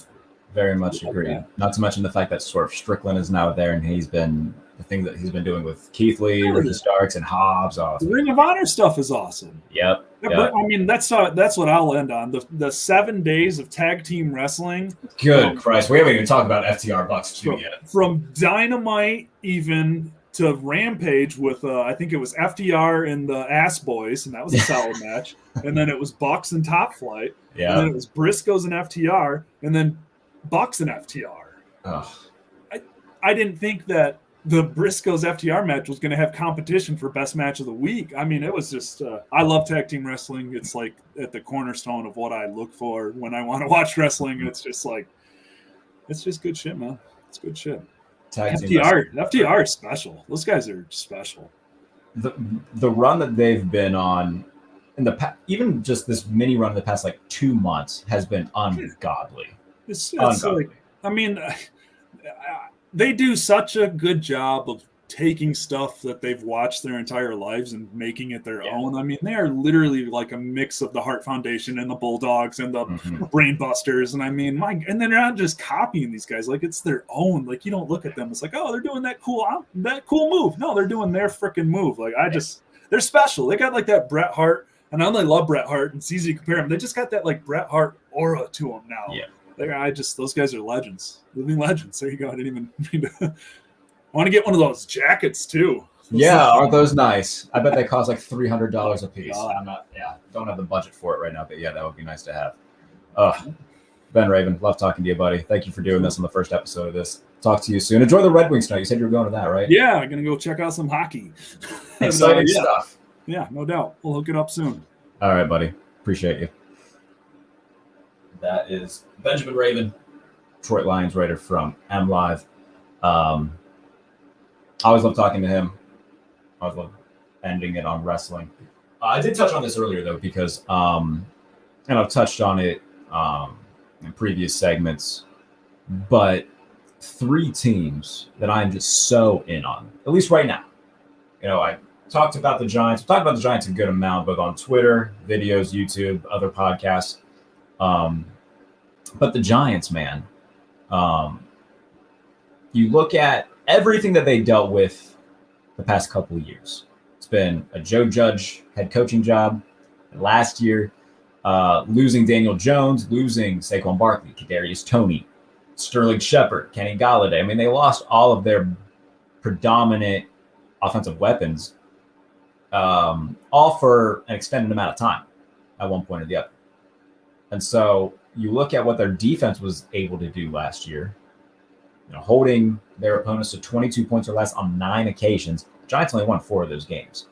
Very much agree. Not to mention the fact that Swerve Strickland is now there, and he's been the things that he's been doing with Keith Lee, Ricky Starks, and Hobbs. Oh, The Ring of Honor stuff is awesome. yep. I mean, that's what I'll end on. The 7 days of tag team wrestling. Good Christ. We haven't even talked about FTR Bucks 2 yet. From Dynamite even to Rampage with, I think it was FTR and the Ass Boys, and that was a solid match. And then it was Bucks and Top Flight. Yeah. And then it was Briscoes and FTR, and then Bucks and FTR. Oh. I didn't think that the Briscoes FTR match was going to have competition for best match of the week. I mean, it was just, I love tag team wrestling. It's like at the cornerstone of what I look for when I want to watch wrestling. It's just like, it's just good shit, man. It's good shit. FTR is special. Those guys are special. The run that they've been on in the even just this mini run in the past like 2 months has been ungodly. It's like, I mean, they do such a good job of taking stuff that they've watched their entire lives and making it their own. I mean, they are literally like a mix of the Hart Foundation and the Bulldogs and the Brain Busters. And I mean, and then they're not just copying these guys. Like, it's their own. Like, you don't look at them. It's like, oh, they're doing that cool move. No, they're doing their freaking move. Like, they're special. They got like that Bret Hart. And I only love Bret Hart, and it's easy to compare them. They just got that like Bret Hart aura to them now. Yeah. Those guys are legends, living legends. There you go. I didn't even mean to. I want to get one of those jackets too. Aren't those nice? I bet they cost like $300 a piece. Don't have the budget for it right now, but yeah, that would be nice to have. Ben Raven, love talking to you, buddy. Thank you for doing this on the first episode of this. Talk to you soon. Enjoy the Red Wings tonight. You said you were going to that, right? Yeah, I'm gonna go check out some hockey. Exciting stuff. Yeah, no doubt. We'll hook it up soon. All right, buddy. Appreciate you. That is Benjamin Raven, Detroit Lions writer from MLive. I always love talking to him. I always love ending it on wrestling. I did touch on this earlier, though, because, and I've touched on it in previous segments, but 3 teams that I'm just so in on, at least right now. I talked about the Giants. We've talked about the Giants a good amount, both on Twitter, videos, YouTube, other podcasts. But the Giants, man, you look at everything that they dealt with the past couple of years. It's been a Joe Judge head coaching job. Last year, losing Daniel Jones, losing Saquon Barkley, Kadarius Toney, Sterling Shepard, Kenny Golladay. I mean, they lost all of their predominant offensive weapons, all for an extended amount of time at one point or the other. And so you look at what their defense was able to do last year, holding their opponents to 22 points or less on 9 occasions. The Giants only won 4 of those games.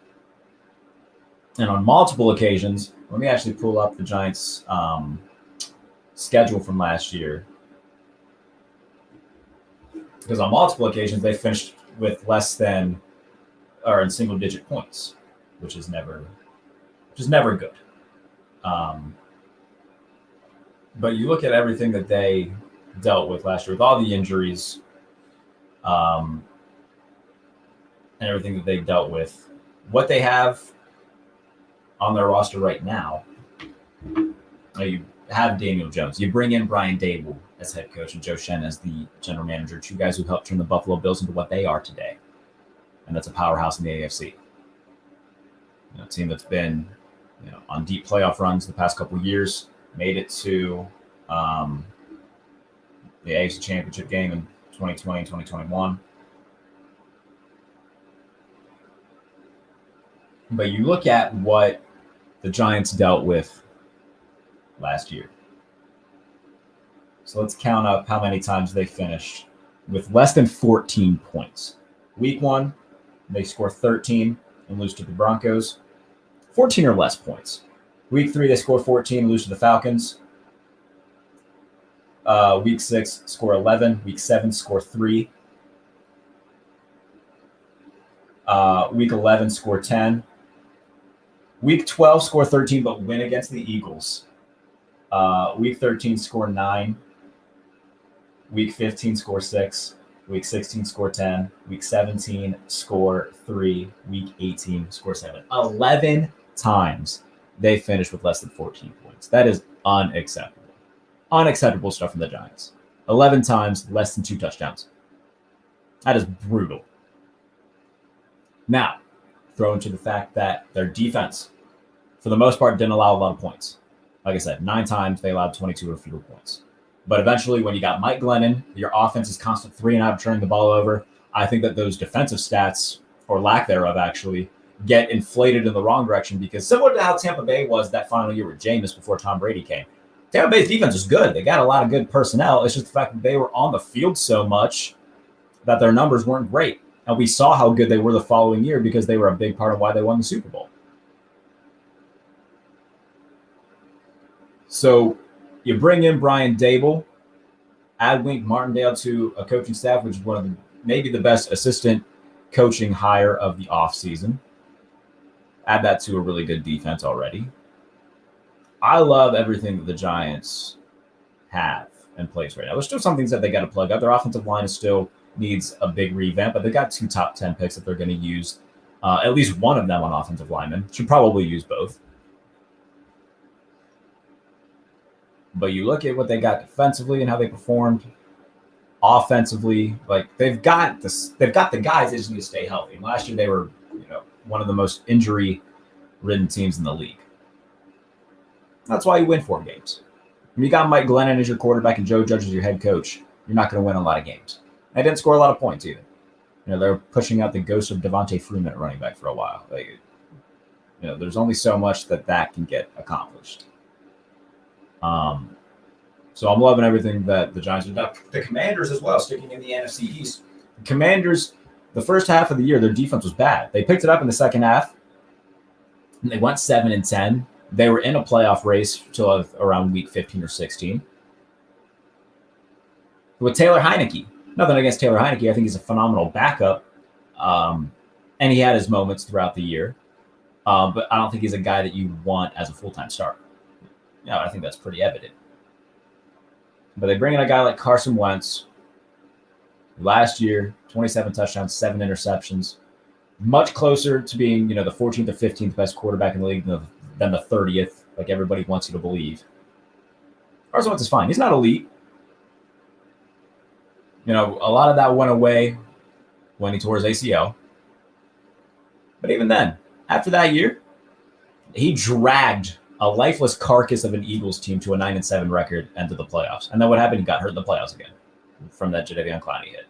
And on multiple occasions, let me actually pull up the Giants' schedule from last year. Because on multiple occasions, they finished with less than or in single-digit points, which is never good. But you look at everything that they dealt with last year, with all the injuries, and everything that they dealt with, what they have on their roster right now. You have Daniel Jones. You bring in Brian Dable as head coach and Joe Shen as the general manager, 2 guys who helped turn the Buffalo Bills into what they are today. And that's a powerhouse in the AFC. A team that's been on deep playoff runs the past couple of years, made it to the AFC Championship game in 2020 and 2021. But you look at what the Giants dealt with last year. So let's count up how many times they finished with less than 14 points. Week 1, they score 13 and lose to the Broncos. 14 or less points. Week 3, they score 14 and lose to the Falcons. Week 6, score 11. Week 7, score 3. Week 11, score 10. Week 12, score 13, but win against the Eagles. Week 13, score 9. Week 15, score 6. Week 16, score 10. Week 17, score 3. Week 18, score 7. 11 times they finished with less than 14 points. That is unacceptable. Unacceptable stuff from the Giants. 11 times, less than 2 touchdowns. That is brutal. Now, throw into the fact that their defense, for the most part, didn't allow a lot of points. Like I said, 9 times they allowed 22 or fewer points. But eventually, when you got Mike Glennon, your offense is constant 3-and-out, turning the ball over. I think that those defensive stats, or lack thereof, actually, get inflated in the wrong direction because similar to how Tampa Bay was that final year with Jameis before Tom Brady came, Tampa Bay's defense is good. They got a lot of good personnel. It's just the fact that they were on the field so much that their numbers weren't great. And we saw how good they were the following year because they were a big part of why they won the Super Bowl. So you bring in Brian Dable, add Wink Martindale to a coaching staff, which is one of the maybe the best assistant coaching hire of the offseason. Add that to a really good defense already. I love everything that the Giants have in place right now. There's still some things that they got to plug up. Their offensive line is still needs a big revamp, but they got 2 top 10 picks that they're going to use. At least one of them on offensive linemen. Should probably use both. But you look at what they got defensively and how they performed offensively. Like they've got the guys. They just need to stay healthy. And last year they were, one of the most injury-ridden teams in the league. That's why you win 4 games. When you got Mike Glennon as your quarterback and Joe Judge as your head coach, you're not going to win a lot of games. They didn't score a lot of points either. They're pushing out the ghost of Devontae Freeman at running back for a while. There's only so much that can get accomplished. So I'm loving everything that the Giants are doing. The Commanders as well, sticking in the NFC East. The Commanders, the first half of the year, their defense was bad. They picked it up in the second half, and they went 7-10. They were in a playoff race till around week 15 or 16. With Taylor Heineke, nothing against Taylor Heineke. I think he's a phenomenal backup, and he had his moments throughout the year. But I don't think he's a guy that you want as a full-time starter. I think that's pretty evident. But they bring in a guy like Carson Wentz. Last year, 27 touchdowns, 7 interceptions. Much closer to being, the 14th or 15th best quarterback in the league than the 30th, like everybody wants you to believe. Carson Wentz is fine. He's not elite. A lot of that went away when he tore his ACL. But even then, after that year, he dragged a lifeless carcass of an Eagles team to a 9-7 record and to the playoffs. And then what happened? He got hurt in the playoffs again from that Jadeveon Clowney hit.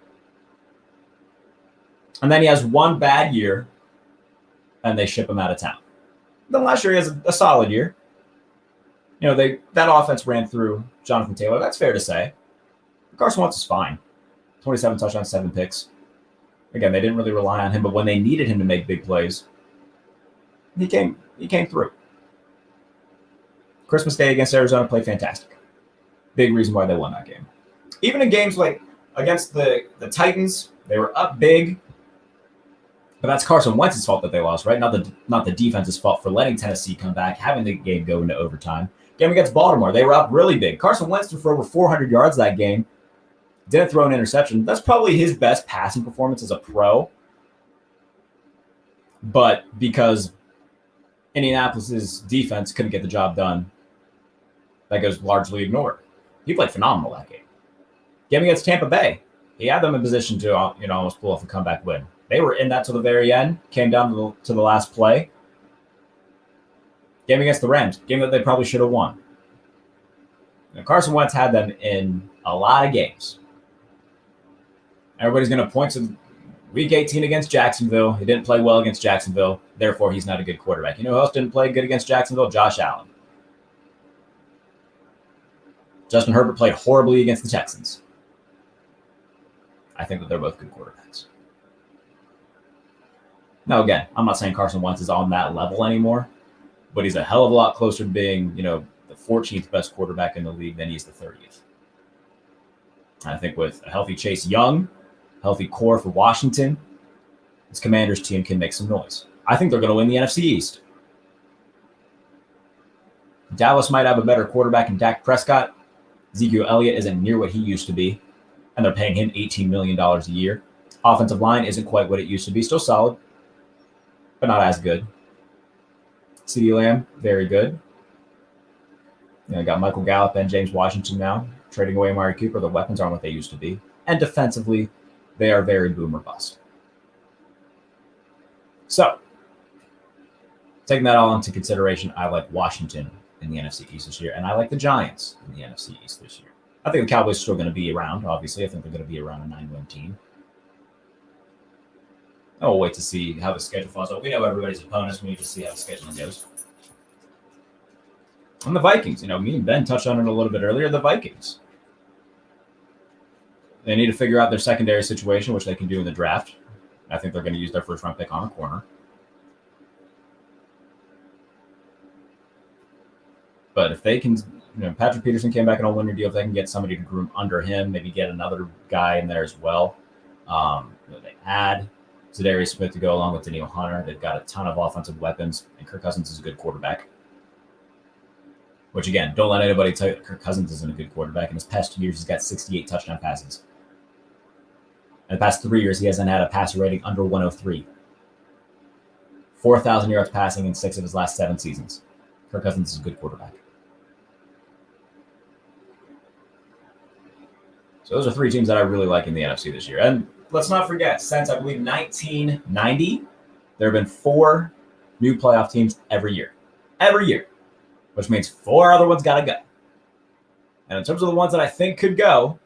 And then he has one bad year, and they ship him out of town. Then last year he has a solid year. That offense ran through Jonathan Taylor. That's fair to say. Carson Wentz is fine. 27 touchdowns, 7 picks. Again, they didn't really rely on him, but when they needed him to make big plays, he came through. Christmas Day against Arizona played fantastic. Big reason why they won that game. Even in games like against the Titans, they were up big. But that's Carson Wentz's fault that they lost, right? Not the defense's fault for letting Tennessee come back, having the game go into overtime. Game against Baltimore, they were up really big. Carson Wentz threw for over 400 yards that game. Didn't throw an interception. That's probably his best passing performance as a pro. But because Indianapolis's defense couldn't get the job done, that goes largely ignored. He played phenomenal that game. Game against Tampa Bay, he had them in position to almost pull off a comeback win. They were in that to the very end, came down to the last play. Game against the Rams, game that they probably should have won. Carson Wentz had them in a lot of games. Everybody's going to point to Week 18 against Jacksonville. He didn't play well against Jacksonville. Therefore, he's not a good quarterback. You know who else didn't play good against Jacksonville? Josh Allen. Justin Herbert played horribly against the Texans. I think that they're both good quarterbacks. Now, again, I'm not saying Carson Wentz is on that level anymore, but he's a hell of a lot closer to being, the 14th best quarterback in the league than he's the 30th. I think with a healthy Chase Young, healthy core for Washington, this Commanders team can make some noise. I think they're going to win the NFC East. Dallas might have a better quarterback in Dak Prescott. Ezekiel Elliott isn't near what he used to be, and they're paying him $18 million a year. Offensive line isn't quite what it used to be. Still solid, but not as good. CeeDee Lamb, very good. Got Michael Gallup and James Washington now. Trading away Amari Cooper, the weapons aren't what they used to be. And defensively, they are very boom or bust. So, taking that all into consideration, I like Washington in the NFC East this year, and I like the Giants in the NFC East this year. I think the Cowboys are still going to be around, obviously. I think they're going to be around a 9-win team. I'll wait to see how the schedule falls out. We know everybody's opponents. We need to see how the scheduling goes. And the Vikings, me and Ben touched on it a little bit earlier. The Vikings. They need to figure out their secondary situation, which they can do in the draft. I think they're going to use their first-round pick on a corner. But if they can, Patrick Peterson came back on a one-year deal. If they can get somebody to groom under him, maybe get another guy in there as well. They add Zadarius Smith to go along with Daniel Hunter. They've got a ton of offensive weapons, and Kirk Cousins is a good quarterback. Which, again, don't let anybody tell you Kirk Cousins isn't a good quarterback. In his past 2 years, he's got 68 touchdown passes. In the past 3 years, he hasn't had a passer rating under 103. 4,000 yards passing in 6 of his last 7 seasons. Kirk Cousins is a good quarterback. So those are 3 teams that I really like in the NFC this year. And let's not forget, since I believe 1990, there have been 4 new playoff teams every year. Every year. Which means 4 other ones got to go. And in terms of the ones that I think could go,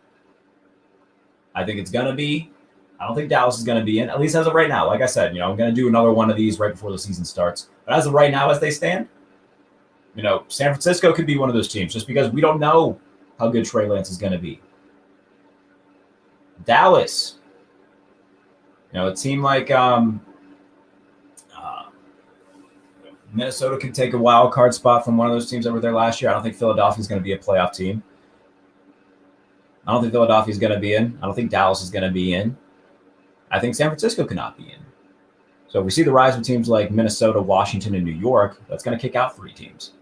I think it's going to be, I don't think Dallas is going to be in, at least as of right now. Like I said, I'm going to do another one of these right before the season starts. But as of right now, as they stand, San Francisco could be one of those teams just because we don't know how good Trey Lance is going to be. Dallas, it seemed like Minnesota could take a wild card spot from one of those teams that were there last year. I don't think Philadelphia is going to be a playoff team. I don't think Philadelphia is going to be in. I don't think Dallas is going to be in. I think San Francisco cannot be in. So if we see the rise of teams like Minnesota, Washington, and New York, that's going to kick out 3 teams.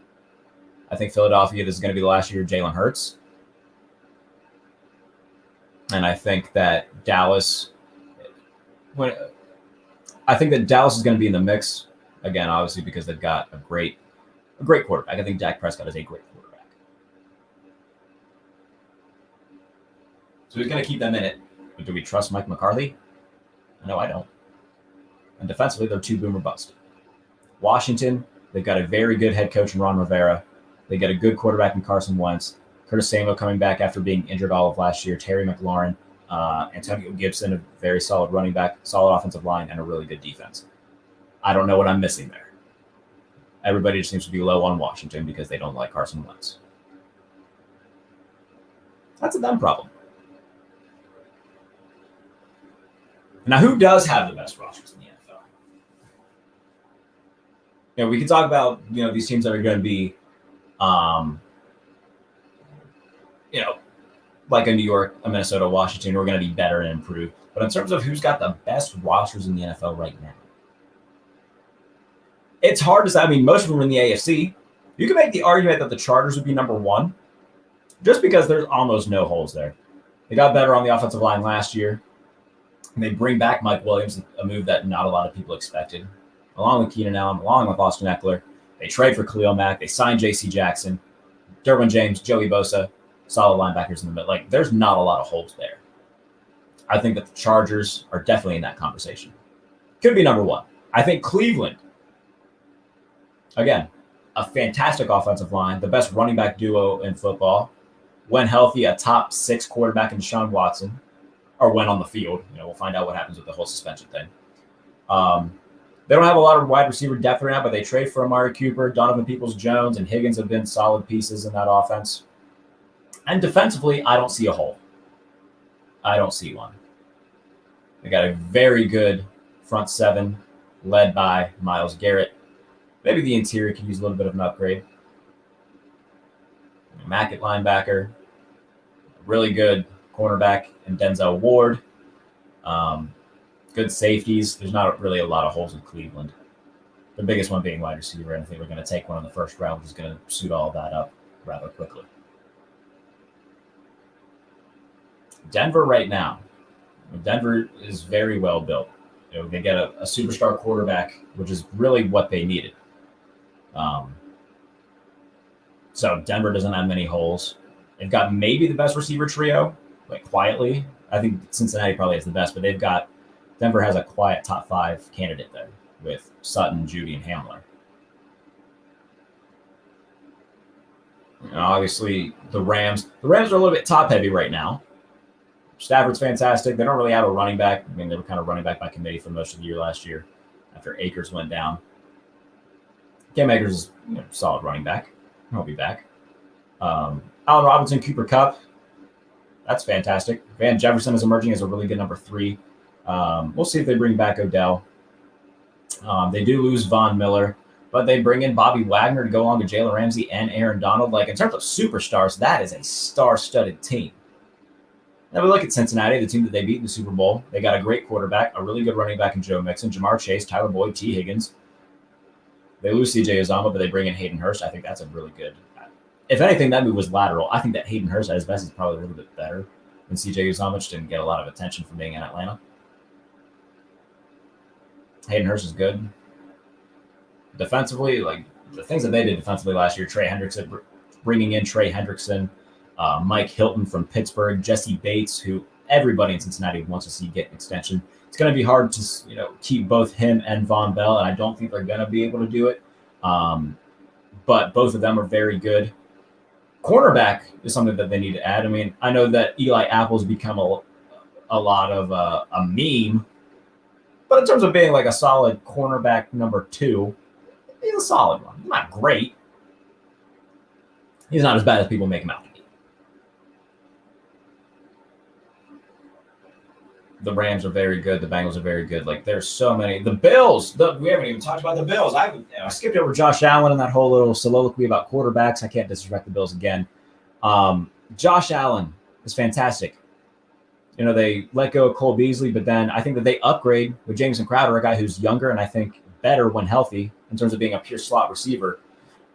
I think Philadelphia, this is going to be the last year of Jalen Hurts. And I think that Dallas is going to be in the mix. Again, obviously, because they've got a great quarterback. I think Dak Prescott is a great quarterback. So he's going to keep them in it. But do we trust Mike McCarthy? No, I don't. And defensively, they're 2 boom or bust. Washington, they've got a very good head coach in Ron Rivera. They got a good quarterback in Carson Wentz. Curtis Samuel coming back after being injured all of last year. Terry McLaurin, Antonio Gibson, a very solid running back, solid offensive line, and a really good defense. I don't know what I'm missing there. Everybody just seems to be low on Washington because they don't like Carson Wentz. That's a them problem. Now, who does have the best rosters in the NFL? We can talk about, these teams that are going to be, like a New York, a Minnesota, Washington, who are going to be better and improve. But in terms of who's got the best rosters in the NFL right now, it's hard to say. I mean, most of them are in the AFC. You can make the argument that the Chargers would be number 1 just because there's almost no holes there. They got better on the offensive line last year. And they bring back Mike Williams, a move that not a lot of people expected, along with Keenan Allen, along with Austin Eckler. They trade for Khalil Mack. They signed J.C. Jackson, Derwin James, Joey Bosa, solid linebackers in the middle. There's not a lot of holes there. I think that the Chargers are definitely in that conversation. Could be number 1. I think Cleveland, again, a fantastic offensive line, the best running back duo in football. When healthy, a top 6 quarterback in Deshaun Watson, or when on the field. We'll find out what happens with the whole suspension thing. They don't have a lot of wide receiver depth right now, but they trade for Amari Cooper, Donovan Peoples-Jones, and Higgins have been solid pieces in that offense. And defensively, I don't see a hole. I don't see one. They got a very good front 7 led by Myles Garrett. Maybe the interior could use a little bit of an upgrade. Mack at linebacker. Really good cornerback in Denzel Ward. Good safeties. There's not really a lot of holes in Cleveland. The biggest one being wide receiver. And I think we're going to take one in the first round, which is going to suit all that up rather quickly. Denver right now. Denver is very well built. They get a superstar quarterback, which is really what they needed. So Denver doesn't have many holes. They've got maybe the best receiver trio, quietly. I think Cincinnati probably has the best, but Denver has a quiet top 5 candidate there. with Sutton, Judy, and Hamler. And obviously, the Rams are a little bit top heavy right now. Stafford's fantastic. They don't really have a running back. I mean, they were kind of running back by committee for most of the year last year after Akers went down. Cam Akers is solid running back. He'll be back. Allen Robinson, Cooper Kupp. That's fantastic. Van Jefferson is emerging as a really good number 3. We'll see if they bring back Odell. They do lose Von Miller, but they bring in Bobby Wagner to go along with Jalen Ramsey and Aaron Donald. Like, in terms of superstars, that is a star-studded team. Now we look at Cincinnati, the team that they beat in the Super Bowl. They got a great quarterback, a really good running back in Joe Mixon, Jamar Chase, Tyler Boyd, T. Higgins. They lose C.J. Uzomah, but they bring in Hayden Hurst. I think that's a really good. If anything, that move was lateral. I think that Hayden Hurst at his best is probably a little bit better than C.J. Uzomah, which didn't get a lot of attention from being in Atlanta. Hayden Hurst is good. Defensively, like the things that they did defensively last year, Trey Hendrickson, bringing in Trey Hendrickson, Mike Hilton from Pittsburgh, Jesse Bates, who everybody in Cincinnati wants to see get an extension. It's going to be hard to keep both him and Von Bell, and I don't think they're going to be able to do it. But both of them are very good. Cornerback is something that they need to add. I mean, I know that Eli Apple's become a lot of a meme, but in terms of being like a solid cornerback number 2, he's a solid one. He's not great. He's not as bad as people make him out to be. The Rams are very good. The Bengals are very good. Like, there's so many. The Bills. We haven't even talked about the Bills. I skipped over Josh Allen and that whole little soliloquy about quarterbacks. I can't disrespect the Bills again. Josh Allen is fantastic. They let go of Cole Beasley, but then I think that they upgrade with Jamison Crowder, a guy who's younger and I think better when healthy in terms of being a pure slot receiver.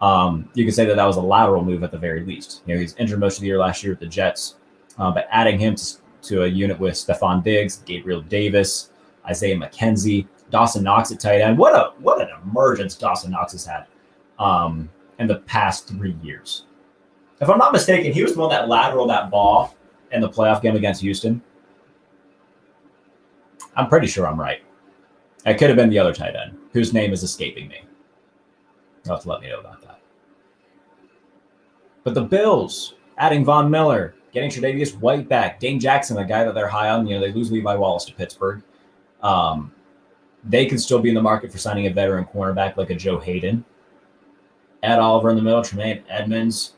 You could say that was a lateral move at the very least. He's injured most of the year last year with the Jets, but adding him to a unit with Stephon Diggs, Gabriel Davis, Isaiah McKenzie, Dawson Knox at tight end. What an emergence Dawson Knox has had in the past 3 years. If I'm not mistaken, he was the one that lateraled that ball in the playoff game against Houston. I'm pretty sure I'm right. It could have been the other tight end, whose name is escaping me. You'll have to let me know about that. But the Bills, adding Von Miller, getting Tre'Davious White back, Dane Jackson, a guy that they're high on. They lose Levi Wallace to Pittsburgh. They can still be in the market for signing a veteran cornerback like a Joe Hayden. Ed Oliver in the middle, Tremaine Edmonds,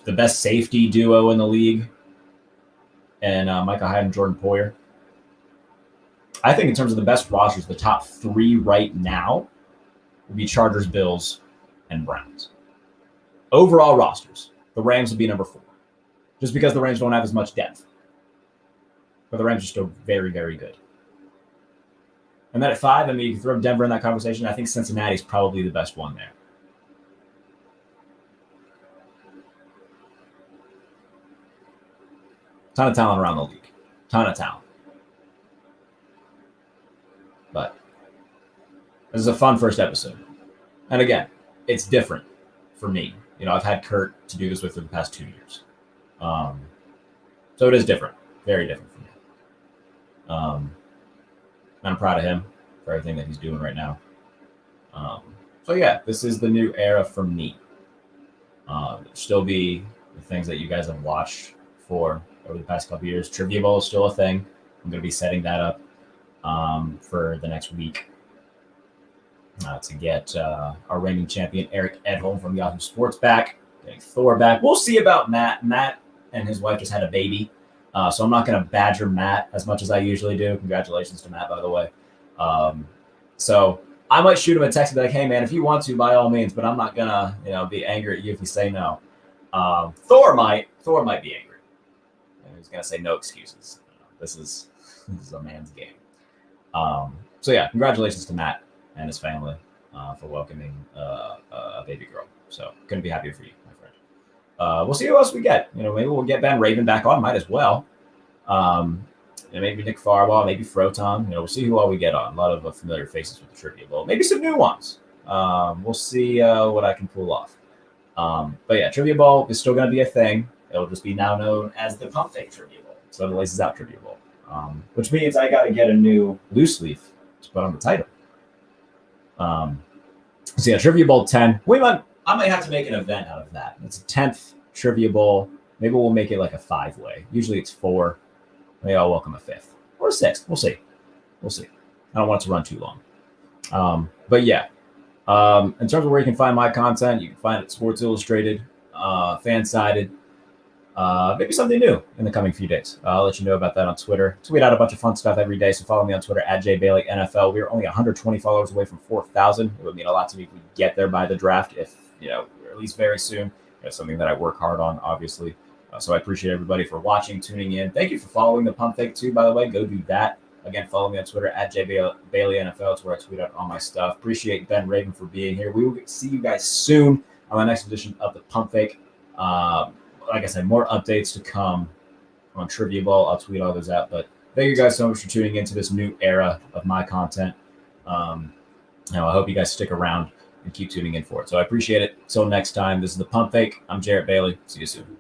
the best safety duo in the league, and Micah Hyde and Jordan Poyer. I think in terms of the best rosters, the top 3 right now would be Chargers, Bills, and Browns. Overall rosters, the Rams would be number 4. Just because the Rams don't have as much depth. But the Rams are still very, very good. And then at 5, I mean, you can throw Denver in that conversation. I think Cincinnati's probably the best one there. Ton of talent around the league. Ton of talent. But this is a fun first episode. And again, it's different for me. I've had Kurt to do this with for the past 2 years. So it is different. Very different for me. I'm proud of him for everything that he's doing right now. So yeah, this is the new era for me. There'll still be the things that you guys have watched for over the past couple of years. Trivia Bowl is still a thing. I'm going to be setting that up for the next week to get our reigning champion Eric Edholm from Yahoo Sports back, getting Thor back. We'll see about Matt. Matt and his wife just had a baby, so I'm not going to badger Matt as much as I usually do. Congratulations to Matt, by the way. So I might shoot him a text and be like, "Hey, man, if you want to, by all means," but I'm not gonna, be angry at you if you say no. Thor might be angry. He's gonna say no excuses. This is a man's game. So yeah, congratulations to Matt and his family for welcoming a baby girl. So couldn't be happier for you, my friend. We'll see who else we get. Maybe we'll get Ben Raven back on. Might as well. Maybe Nick Farwell, maybe Froton. We'll see who all we get on. A lot of familiar faces with the Trivia Bowl. Maybe some new ones. We'll see what I can pull off. But yeah, Trivia Bowl is still going to be a thing. It'll just be now known as the Pump Fake Trivia Bowl. So the Laces Out Trivia Bowl. Which means I got to get a new loose leaf to put on the title. So yeah, Trivia Bowl 10. I might have to make an event out of that. It's a 10th Trivia Bowl. Maybe we'll make it like a 5-way. Usually it's 4. Maybe I'll welcome a 5th or a 6th. We'll see. I don't want it to run too long. But yeah, in terms of where you can find my content, you can find it at Sports Illustrated, Fansided, maybe something new in the coming few days. I'll let you know about that on Twitter. Tweet out a bunch of fun stuff every day, so follow me on Twitter at JBaileyNFL. We're only 120 followers away from 4,000. It would mean a lot to me if we get there by the draft, if, or at least very soon. It's something that I work hard on, obviously. So I appreciate everybody for watching, tuning in. Thank you for following the Pump Fake too, by the way. Go do that. Again, follow me on Twitter at JBaileyNFL. It's where I tweet out all my stuff. Appreciate Ben Raven for being here. We will see you guys soon on the next edition of the Pump Fake. Like I said, more updates to come on Trivia Bowl. I'll tweet all those out. But thank you guys so much for tuning into this new era of my content. I hope you guys stick around and keep tuning in for it. So I appreciate it. Until next time, this is the Pump Fake. I'm Jarrett Bailey. See you soon.